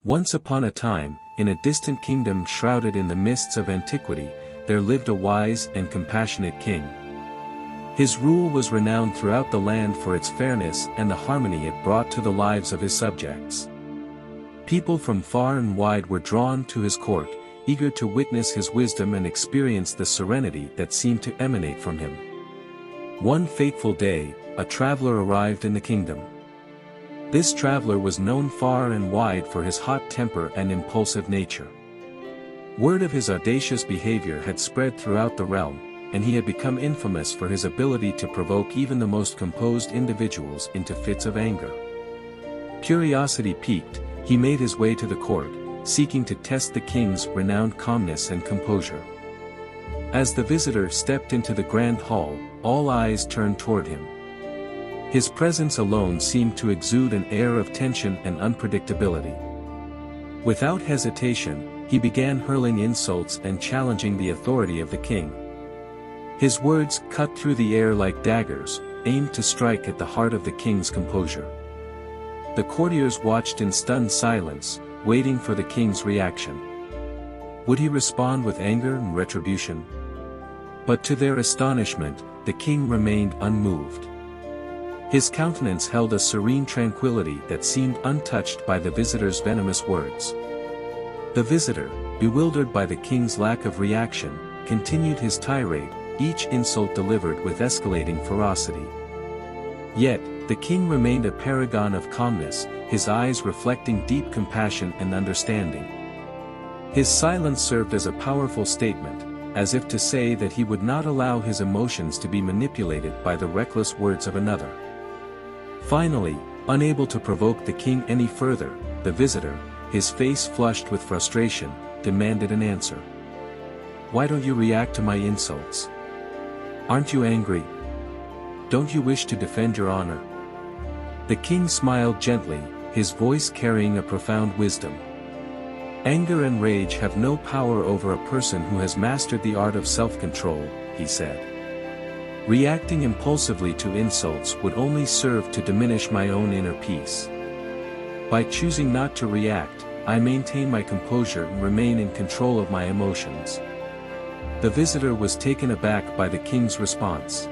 Once upon a time, in a distant kingdom shrouded in the mists of antiquity, there lived a wise and compassionate king. His rule was renowned throughout the land for its fairness and the harmony it brought to the lives of his subjects. People from far and wide were drawn to his court, eager to witness his wisdom and experience the serenity that seemed to emanate from him. One fateful day, a traveler arrived in the kingdom. This traveler was known far and wide for his hot temper and impulsive nature. Word of his audacious behavior had spread throughout the realm, and he had become infamous for his ability to provoke even the most composed individuals into fits of anger. Curiosity piqued, he made his way to the court, seeking to test the king's renowned calmness and composure. As the visitor stepped into the grand hall, all eyes turned toward him. His presence alone seemed to exude an air of tension and unpredictability. Without hesitation, he began hurling insults and challenging the authority of the king. His words cut through the air like daggers, aimed to strike at the heart of the king's composure. The courtiers watched in stunned silence, waiting for the king's reaction. Would he respond with anger and retribution? But to their astonishment, the king remained unmoved. His countenance held a serene tranquility that seemed untouched by the visitor's venomous words. The visitor, bewildered by the king's lack of reaction, continued his tirade, each insult delivered with escalating ferocity. Yet, the king remained a paragon of calmness, his eyes reflecting deep compassion and understanding. His silence served as a powerful statement, as if to say that he would not allow his emotions to be manipulated by the reckless words of another. Finally, unable to provoke the king any further, the visitor, his face flushed with frustration, demanded an answer. "Why don't you react to my insults? Aren't you angry? Don't you wish to defend your honor?" The king smiled gently, his voice carrying a profound wisdom. "Anger and rage have no power over a person who has mastered the art of self-control," he said. "Reacting impulsively to insults would only serve to diminish my own inner peace. By choosing not to react, I maintain my composure and remain in control of my emotions." The visitor was taken aback by the king's response.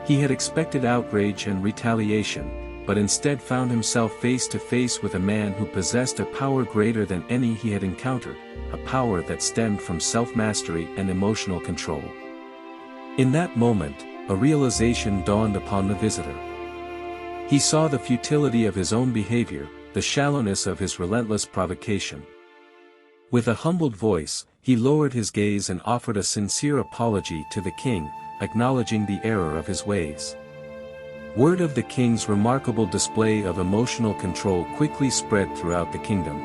He had expected outrage and retaliation, but instead found himself face to face with a man who possessed a power greater than any he had encountered, a power that stemmed from self-mastery and emotional control. In that moment, a realization dawned upon the visitor. He saw the futility of his own behavior, the shallowness of his relentless provocation. With a humbled voice, he lowered his gaze and offered a sincere apology to the king, acknowledging the error of his ways. Word of the king's remarkable display of emotional control quickly spread throughout the kingdom.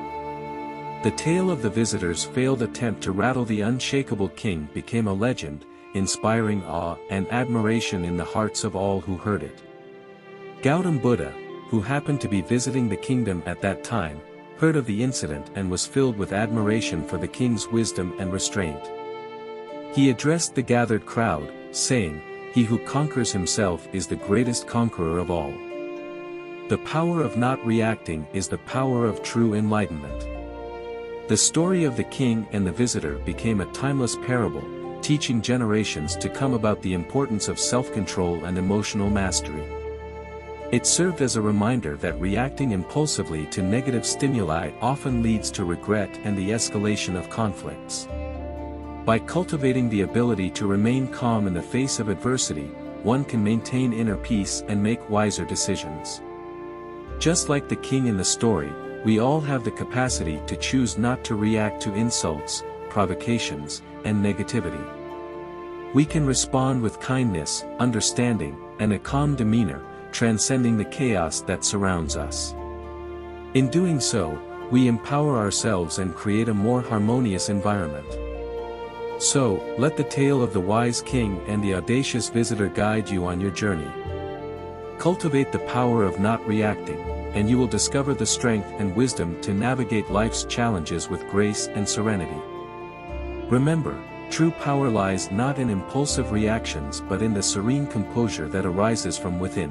The tale of the visitor's failed attempt to rattle the unshakable king became a legend, inspiring awe and admiration in the hearts of all who heard it. Gautam Buddha, who happened to be visiting the kingdom at that time, heard of the incident and was filled with admiration for the king's wisdom and restraint. He addressed the gathered crowd, saying, "He who conquers himself is the greatest conqueror of all. The power of not reacting is the power of true enlightenment." The story of the king and the visitor became a timeless parable, teaching generations to come about the importance of self-control and emotional mastery. It served as a reminder that reacting impulsively to negative stimuli often leads to regret and the escalation of conflicts. By cultivating the ability to remain calm in the face of adversity, one can maintain inner peace and make wiser decisions. Just like the king in the story, we all have the capacity to choose not to react to insults, provocations, and negativity. We can respond with kindness, understanding, and a calm demeanor, transcending the chaos that surrounds us. In doing so, we empower ourselves and create a more harmonious environment. So, let the tale of the wise king and the audacious visitor guide you on your journey. Cultivate the power of not reacting, and you will discover the strength and wisdom to navigate life's challenges with grace and serenity. Remember, true power lies not in impulsive reactions but in the serene composure that arises from within.